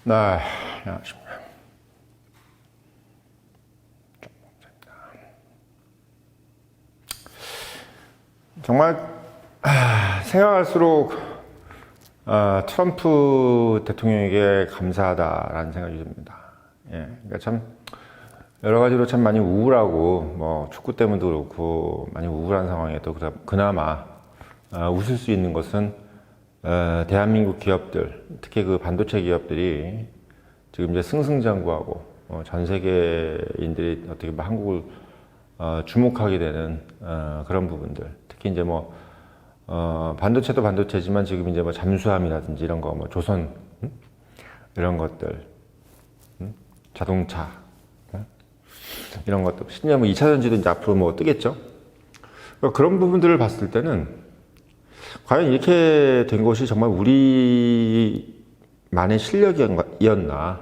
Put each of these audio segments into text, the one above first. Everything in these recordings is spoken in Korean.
네, 안녕하십니까. 정말 생각할수록 트럼프 대통령에게 감사하다라는 생각이 듭니다. 예, 그러니까 참 여러 가지로 참 많이 우울하고 뭐 축구 때문도 그렇고 많이 우울한 상황에도 그나마 웃을 수 있는 것은 대한민국 기업들, 특히 그 반도체 기업들이 지금 이제 승승장구하고 전 세계인들이 어떻게 보면 한국을 주목하게 되는 그런 부분들, 특히 이제 뭐 반도체도 반도체지만 지금 이제 뭐 잠수함이라든지 이런 거, 뭐 조선 이런 것들, 자동차 이런 것들, 심지어 뭐 2차 전지도 이제 앞으로 뭐 뜨겠죠. 그러니까 그런 부분들을 봤을 때는 과연 이렇게 된 것이 정말 우리만의 실력이었나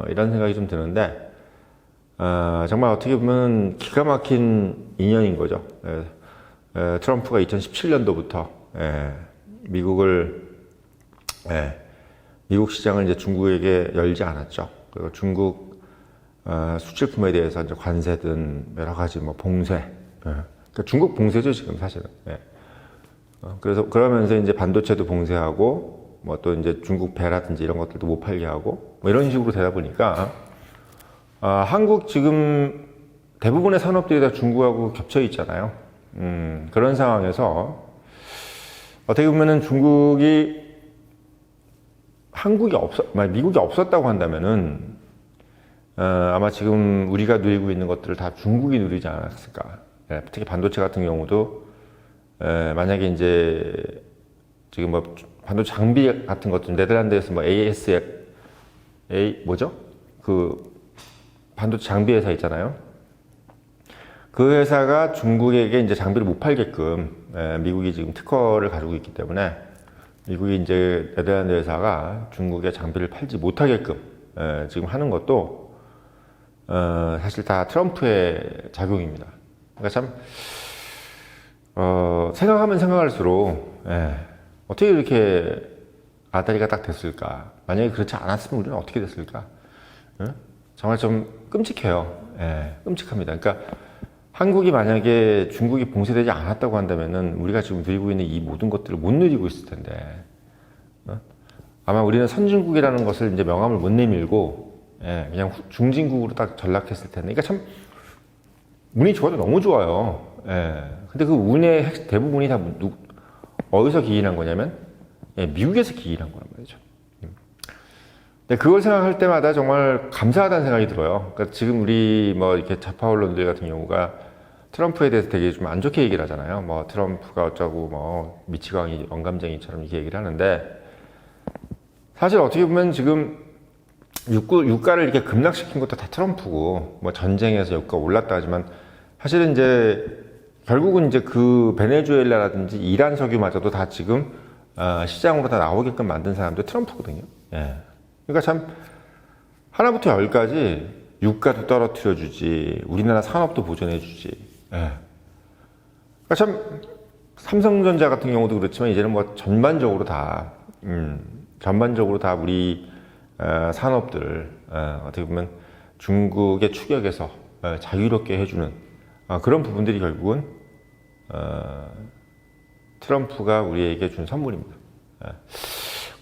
이런 생각이 좀 드는데 정말 어떻게 보면 기가 막힌 인연인 거죠. 트럼프가 2017년도부터 미국 시장을 이제 중국에게 열지 않았죠. 그리고 중국 수출품에 대해서 이제 관세든 여러 가지 뭐 봉쇄, 그러니까 중국 봉쇄죠 지금 사실은. 그래서 그러면서 이제 반도체도 봉쇄하고 뭐 또 이제 중국 배라든지 이런 것들도 못 팔게 하고 뭐 이런 식으로 되다 보니까 한국 지금 대부분의 산업들이 다 중국하고 겹쳐 있잖아요. 그런 상황에서 어떻게 보면은 미국이 없었다고 한다면은 아마 지금 우리가 누리고 있는 것들을 다 중국이 누리지 않았을까. 특히 반도체 같은 경우도 만약에 이제 지금 뭐 반도체 장비 같은 것들 네덜란드에서 뭐 뭐죠? 그 반도체 장비 회사 있잖아요. 그 회사가 중국에게 이제 장비를 못 팔게끔 미국이 지금 특허를 가지고 있기 때문에 미국이 이제 네덜란드 회사가 중국에 장비를 팔지 못하게끔 지금 하는 것도 사실 다 트럼프의 작용입니다. 그러니까 참 생각하면 생각할수록 어떻게 이렇게 아다리가 딱 됐을까? 만약에 그렇지 않았으면 우리는 어떻게 됐을까? 정말 좀 끔찍해요. 끔찍합니다. 그러니까 한국이 만약에 중국이 봉쇄되지 않았다고 한다면은 우리가 지금 누리고 있는 이 모든 것들을 못 누리고 있을 텐데 아마 우리는 선진국이라는 것을 이제 명함을 못 내밀고 그냥 중진국으로 딱 전락했을 텐데. 그러니까 참 운이 좋아도 너무 좋아요. 근데 그 운의 대부분이 다 어디서 기인한 거냐면 미국에서 기인한 거란 말이죠. 근데 그걸 생각할 때마다 정말 감사하다는 생각이 들어요. 그러니까 지금 우리 뭐 이렇게 좌파 언론들 같은 경우가 트럼프에 대해서 되게 좀 안 좋게 얘기를 하잖아요. 뭐 트럼프가 어쩌고 뭐 미치광이 영감쟁이처럼 이렇게 얘기를 하는데 사실 어떻게 보면 지금 유가를 이렇게 급락시킨 것도 다 트럼프고 뭐 전쟁에서 유가가 올랐다 하지만 사실은 이제 결국은 이제 그 베네수엘라라든지 이란 석유마저도 다 지금 시장으로 다 나오게끔 만든 사람도 트럼프거든요. 그러니까 참 하나부터 열까지 유가도 떨어뜨려 주지, 우리나라 산업도 보존해 주지. 그러니까 참 삼성전자 같은 경우도 그렇지만 이제는 뭐 전반적으로 다 우리 산업들 어떻게 보면 중국의 추격에서 자유롭게 해주는 그런 부분들이 결국은 트럼프가 우리에게 준 선물입니다.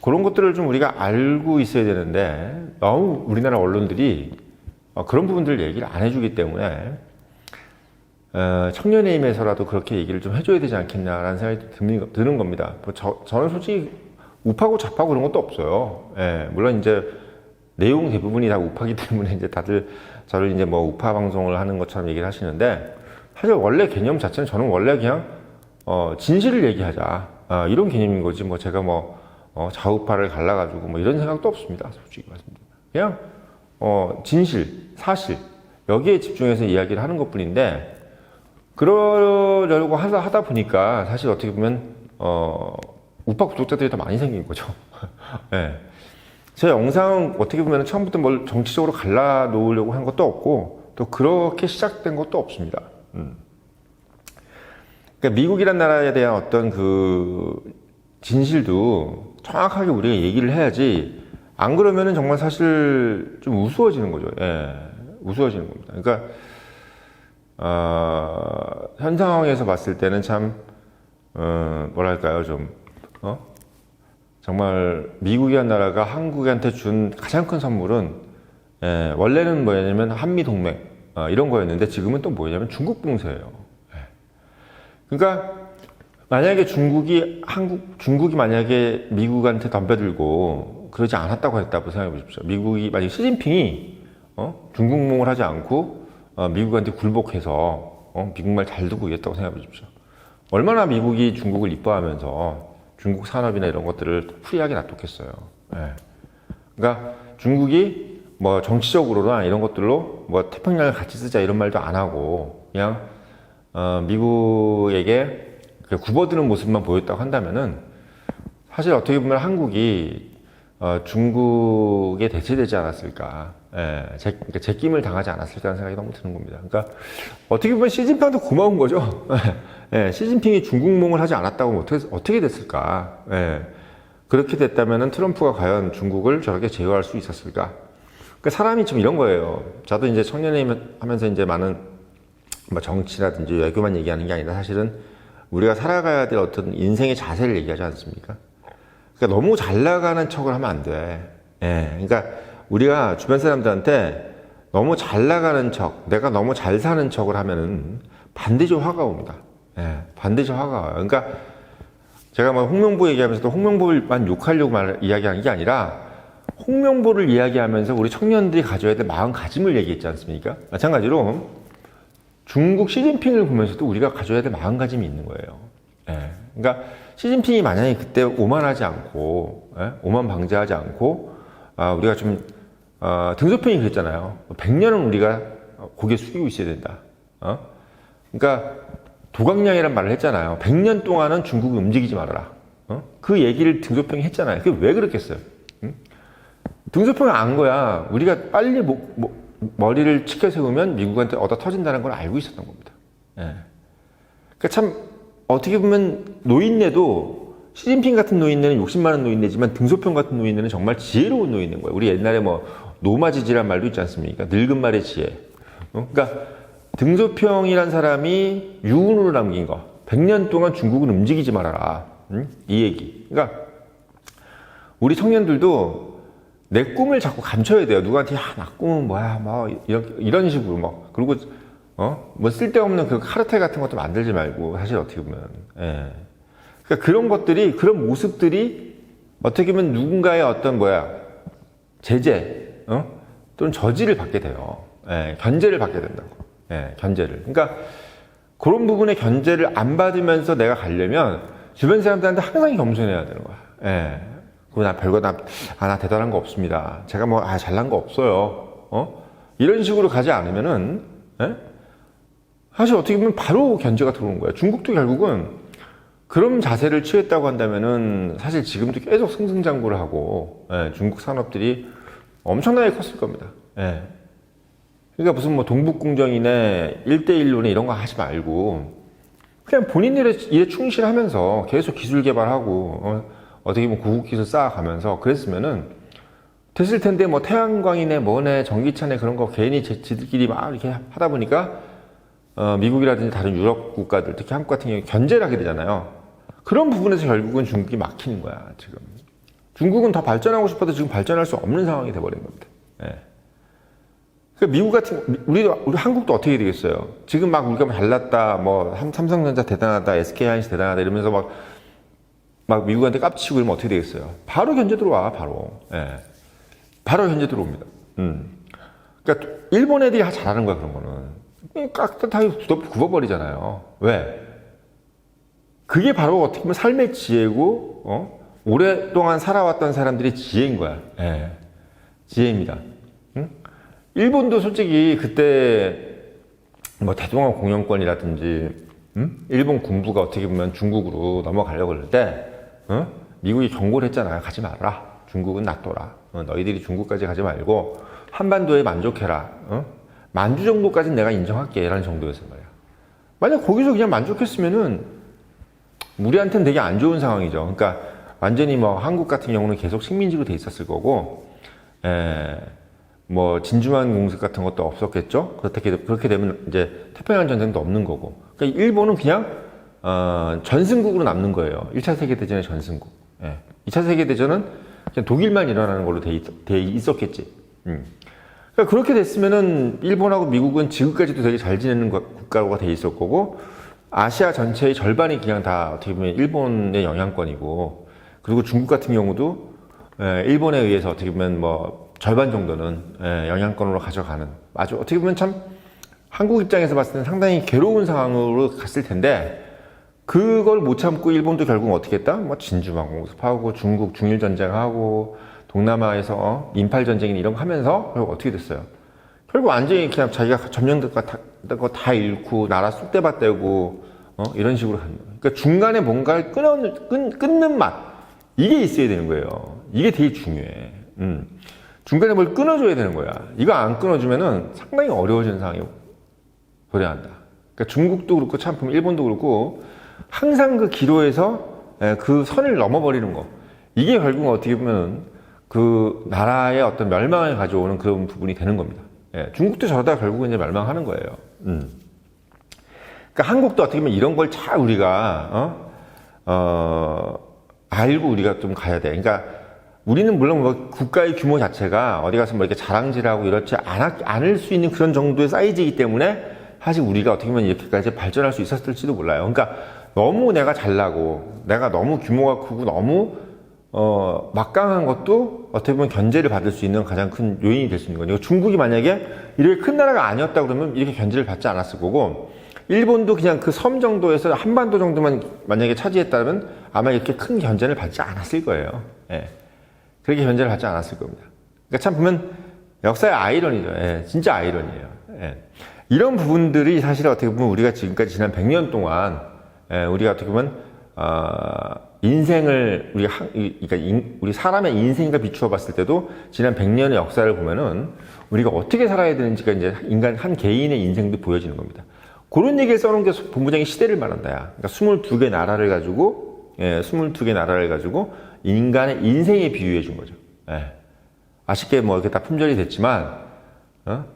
그런 것들을 좀 우리가 알고 있어야 되는데 너무 우리나라 언론들이 그런 부분들을 얘기를 안 해주기 때문에 청년의 힘에서라도 그렇게 얘기를 좀 해줘야 되지 않겠냐라는 생각이 드는 겁니다. 저는 솔직히 우파고 좌파고 그런 것도 없어요. 물론 이제 내용 대부분이 다 우파기 때문에 이제 다들 저를 이제 뭐 우파 방송을 하는 것처럼 얘기를 하시는데 사실 원래 개념 자체는 저는 원래 그냥 진실을 얘기하자 이런 개념인 거지 뭐 제가 뭐 좌우파를 갈라가지고 뭐 이런 생각도 없습니다. 솔직히 말씀드리면 그냥 진실, 사실 여기에 집중해서 이야기를 하는 것뿐인데 그러려고 하다 보니까 사실 어떻게 보면 우파 구독자들이 더 많이 생긴 거죠. 제 영상은 어떻게 보면 처음부터 뭘 정치적으로 갈라 놓으려고 한 것도 없고 또 그렇게 시작된 것도 없습니다. 그러니까 미국이란 나라에 대한 어떤 그 진실도 정확하게 우리가 얘기를 해야지 안 그러면은 정말 사실 좀 우스워지는 거죠. 예, 우스워지는 겁니다. 그러니까 현 상황에서 봤을 때는 참 뭐랄까요, 좀 정말 미국이란 나라가 한국한테 준 가장 큰 선물은 원래는 뭐냐면 한미 동맹 이런 거였는데 지금은 또 뭐냐면 중국 봉쇄예요. 그러니까 만약에 중국이 만약에 미국한테 덤벼들고 그러지 않았다고 했다고 생각해 보십시오. 미국이 만약 시진핑이 중국몽을 하지 않고 미국한테 굴복해서 미국말 잘 듣고 이랬다고 생각해 보십시오. 얼마나 미국이 중국을 이뻐하면서 중국 산업이나 이런 것들을 프리하게 놔뒀겠어요. 그러니까 중국이 뭐 정치적으로나 이런 것들로 뭐 태평양을 같이 쓰자 이런 말도 안 하고 그냥 미국에게 굽어드는 모습만 보였다고 한다면은 사실 어떻게 보면 한국이 중국에 대체되지 않았을까, 그러니까 제낌을 당하지 않았을까라는 생각이 너무 드는 겁니다. 그러니까 어떻게 보면 시진핑도 고마운 거죠. 시진핑이 중국몽을 하지 않았다고 어떻게 됐을까? 그렇게 됐다면은 트럼프가 과연 중국을 저렇게 제어할 수 있었을까? 그러니까 사람이 좀 이런 거예요. 저도 이제 청년회의 하면서 이제 많은 뭐 정치라든지 외교만 얘기하는 게 아니라 사실은 우리가 살아가야 될 어떤 인생의 자세를 얘기하지 않습니까? 그러니까 너무 잘 나가는 척을 하면 안 돼. 그러니까 우리가 주변 사람들한테 너무 잘 나가는 척, 내가 너무 잘 사는 척을 하면은 반드시 화가 옵니다. 반드시 화가 와요. 그러니까 제가 뭐 홍명보 얘기하면서도 홍명보만 욕하려고 이야기하는 게 아니라 홍명보를 이야기하면서 우리 청년들이 가져야 될 마음가짐을 얘기했지 않습니까? 마찬가지로 중국 시진핑을 보면서도 우리가 가져야 될 마음가짐이 있는 거예요. 그러니까 시진핑이 만약에 그때 오만하지 않고, 오만 방지하지 않고, 우리가 좀 등소평이 그랬잖아요. 100년은 우리가 고개 숙이고 있어야 된다. 그러니까 도강량이란 말을 했잖아요. 100년 동안은 중국을 움직이지 말아라. 그 얘기를 등소평이 했잖아요. 그게 왜 그랬겠어요? 등소평이 안 거야. 우리가 빨리 머리를 치켜 세우면 미국한테 얻어 터진다는 걸 알고 있었던 겁니다. 그러니까 참 어떻게 보면 노인네도 시진핑 같은 노인네는 욕심 많은 노인네지만 등소평 같은 노인네는 정말 지혜로운 노인네인 거예요. 우리 옛날에 뭐 노마지지란 말도 있지 않습니까? 늙은 말의 지혜. 그러니까 등소평이란 사람이 유언으로 남긴 거. 100년 동안 중국은 움직이지 말아라. 이 얘기. 그러니까 우리 청년들도 내 꿈을 자꾸 감춰야 돼요. 누구한테, 나 꿈은 뭐야, 뭐, 이런 식으로, 뭐. 그리고, 뭐, 쓸데없는 그 카르텔 같은 것도 만들지 말고, 사실 어떻게 보면. 그러니까 그런 것들이, 그런 모습들이 어떻게 보면 누군가의 어떤, 제재, 또는 저지를 받게 돼요. 견제를 받게 된다고. 견제를. 그러니까 그런 부분의 견제를 안 받으면서 내가 가려면 주변 사람들한테 항상 겸손해야 되는 거야. 나 별거 나 대단한 거 없습니다. 제가 뭐 잘난 거 없어요. 이런 식으로 가지 않으면은 사실 어떻게 보면 바로 견제가 들어오는 거예요. 중국도 결국은 그런 자세를 취했다고 한다면은 사실 지금도 계속 승승장구를 하고 중국 산업들이 엄청나게 컸을 겁니다. 그러니까 무슨 뭐 동북공정이네 1대1로네 이런 거 하지 말고 그냥 본인들의 일에 충실하면서 계속 기술 개발하고 어떻게 보면 고급 기술 쌓아가면서 그랬으면은 됐을 텐데 뭐 태양광이네 뭐네 전기차네 그런 거 괜히 지들끼리 막 이렇게 하다 보니까 미국이라든지 다른 유럽 국가들 특히 한국 같은 경우에 견제를 하게 되잖아요. 그런 부분에서 결국은 중국이 막히는 거야 지금. 중국은 더 발전하고 싶어도 지금 발전할 수 없는 상황이 돼버린 겁니다. 그러니까 미국 같은 우리 한국도 어떻게 되겠어요? 지금 막 우리가 잘났다 뭐 삼성전자 대단하다 SK하이닉스 대단하다 이러면서 막 미국한테 깝치고 이러면 어떻게 되겠어요? 바로 견제 들어와, 바로. 바로 견제 들어옵니다. 그러니까 일본 애들이 잘하는 거야, 그런 거는. 깍듯하게 굽어버리잖아요. 왜? 그게 바로 어떻게 보면 삶의 지혜고, 오랫동안 살아왔던 사람들의 지혜인 거야. 지혜입니다. 일본도 솔직히 그때 뭐 대동아 공영권이라든지, 일본 군부가 어떻게 보면 중국으로 넘어가려고 그럴 때, 미국이 경고를 했잖아요. 가지 말아라. 중국은 놔둬라. 너희들이 중국까지 가지 말고 한반도에 만족해라. 만주 정도까지는 내가 인정할게. 라는 정도였단 말이야. 만약 거기서 그냥 만족했으면은 우리한테는 되게 안 좋은 상황이죠. 그러니까 완전히 뭐 한국 같은 경우는 계속 식민지로 돼 있었을 거고, 뭐 진주만 공습 같은 것도 없었겠죠. 그렇게 되면 이제 태평양 전쟁도 없는 거고. 그러니까 일본은 그냥 전승국으로 남는 거예요. 1차 세계대전의 전승국. 2차 세계대전은 그냥 독일만 일어나는 걸로 돼 있었겠지. 그러니까 그렇게 됐으면은 일본하고 미국은 지금까지도 되게 잘 지내는 국가가 돼 있을 거고, 아시아 전체의 절반이 그냥 다 어떻게 보면 일본의 영향권이고, 그리고 중국 같은 경우도 일본에 의해서 어떻게 보면 뭐 절반 정도는 영향권으로 가져가는, 아주 어떻게 보면 참 한국 입장에서 봤을 때는 상당히 괴로운 상황으로 갔을 텐데, 그걸 못 참고 일본도 결국 어떻게 했다? 뭐 진주만 공습하고 중국 중일 전쟁하고 동남아에서 인팔 전쟁이나 이런 거 하면서 결국 어떻게 됐어요? 결국 완전히 그냥 자기가 점령된 거 다 잃고 나라 쑥대밭 되고 이런 식으로 하는 거예요. 그러니까 중간에 뭔가를 끊는 맛, 이게 있어야 되는 거예요. 이게 되게 중요해. 중간에 뭘 끊어줘야 되는 거야. 이거 안 끊어주면은 상당히 어려워지는 상황이 도래한다. 그러니까 중국도 그렇고 참 보면 일본도 그렇고 항상 그 기로에서 그 선을 넘어버리는 거, 이게 결국 어떻게 보면 그 나라의 어떤 멸망을 가져오는 그런 부분이 되는 겁니다. 중국도 저러다가 결국은 이제 멸망하는 거예요. 그러니까 한국도 어떻게 보면 이런 걸 잘 우리가 알고 우리가 좀 가야 돼. 그러니까 우리는 물론 뭐 국가의 규모 자체가 어디 가서 뭐 이렇게 자랑질하고 이렇지 않을 수 있는 그런 정도의 사이즈이기 때문에 사실 우리가 어떻게 보면 이렇게까지 발전할 수 있었을지도 몰라요. 그러니까 너무 내가 잘나고 내가 너무 규모가 크고 너무 막강한 것도 어떻게 보면 견제를 받을 수 있는 가장 큰 요인이 될 수 있는 거죠. 중국이 만약에 이렇게 큰 나라가 아니었다 그러면 이렇게 견제를 받지 않았을 거고, 일본도 그냥 그 섬 정도에서 한반도 정도만 만약에 차지했다면 아마 이렇게 큰 견제를 받지 않았을 거예요. 그렇게 견제를 받지 않았을 겁니다. 그러니까 참 보면 역사의 아이러니죠. 진짜 아이러니예요. 이런 부분들이 사실 어떻게 보면 우리가 지금까지 지난 100년 동안 우리가 어떻게 보면 인생을 그러니까 우리 사람의 인생과 비추어 봤을 때도 지난 100년의 역사를 보면은 우리가 어떻게 살아야 되는지가 이제 인간 한 개인의 인생도 보여지는 겁니다. 그런 얘기를 써놓은 게 본부장이 시대를 말한다야. 그러니까 22개 나라를 가지고 22개 나라를 가지고 인간의 인생에 비유해 준 거죠. 아쉽게 뭐 이렇게 다 품절이 됐지만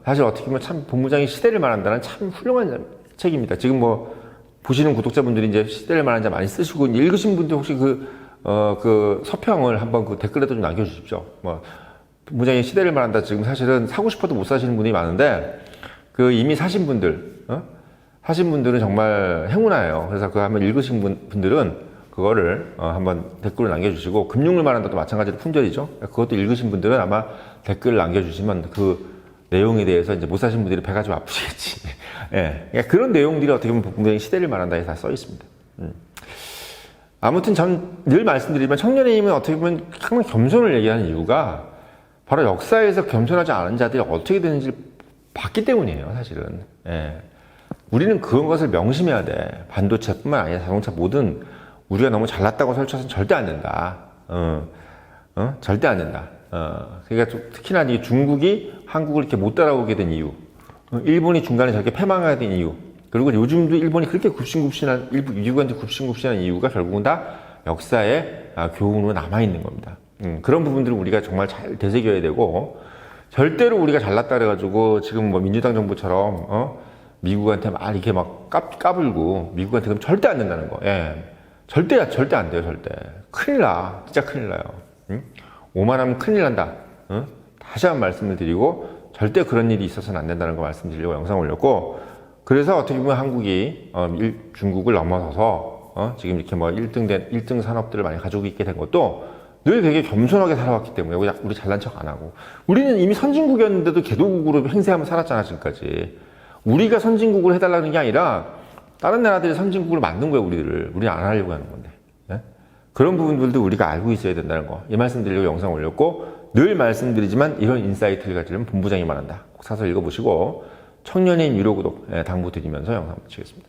사실 어떻게 보면 참 본부장이 시대를 말한다는 참 훌륭한 책입니다. 지금 뭐 보시는 구독자분들이 이제 시대를 말하는 자 많이 쓰시고 읽으신 분들 혹시 그 서평을 한번 그 댓글에도 좀 남겨주십시오. 뭐 본부장이 시대를 말한다 지금 사실은 사고 싶어도 못 사시는 분이 많은데 그 이미 사신 분들은 정말 행운아예요. 그래서 그거 한번 읽으신 분들은 그거를 한번 댓글을 남겨주시고, 금융을 말한다도 마찬가지로 품절이죠. 그것도 읽으신 분들은 아마 댓글을 남겨주시면 그 내용에 대해서 이제 못 사신 분들이 배가 좀 아프시겠지. 그러니까 그런 내용들이 어떻게 보면 분명히 시대를 말한다에 다 써 있습니다. 아무튼 전 늘 말씀드리지만 청년의 힘은 어떻게 보면 항상 겸손을 얘기하는 이유가 바로 역사에서 겸손하지 않은 자들이 어떻게 되는지를 봤기 때문이에요, 사실은. 우리는 그런 것을 명심해야 돼. 반도체뿐만 아니라 자동차 모든 우리가 너무 잘났다고 설쳐서는 절대 안 된다. 절대 안 된다. 그러니까 특히나 이 중국이 한국을 이렇게 못 따라오게 된 이유, 일본이 중간에 저렇게 패망하게 된 이유, 그리고 요즘도 일본이 그렇게 굽신굽신한, 미국한테 굽신굽신한 이유가 결국은 다 역사의 교훈으로 남아있는 겁니다. 그런 부분들을 우리가 정말 잘 되새겨야 되고, 절대로 우리가 잘났다 그래가지고 지금 뭐 민주당 정부처럼 미국한테 막 이렇게 막 까불고 미국한테 그럼 절대 안 된다는 거. 절대 안 돼요, 절대. 큰일 나. 진짜 큰일 나요. 오만하면 큰일 난다. 다시 한번 말씀을 드리고, 절대 그런 일이 있어서는 안 된다는 거 말씀드리려고 영상을 올렸고, 그래서 어떻게 보면 한국이 중국을 넘어서서 지금 이렇게 뭐 1등 산업들을 많이 가지고 있게 된 것도 늘 되게 겸손하게 살아왔기 때문에 우리 잘난 척 안 하고, 우리는 이미 선진국이었는데도 개도국으로 행세하며 살았잖아, 지금까지. 우리가 선진국을 해달라는 게 아니라 다른 나라들이 선진국을 만든 거예요, 우리는 안 하려고 하는 건데. 그런 부분들도 우리가 알고 있어야 된다는 거, 이 말씀 드리려고 영상 올렸고, 늘 말씀드리지만 이런 인사이트를 가지려면 본부장이 말한다. 꼭 사서 읽어보시고 청년인 유료 구독 당부드리면서 영상 마치겠습니다.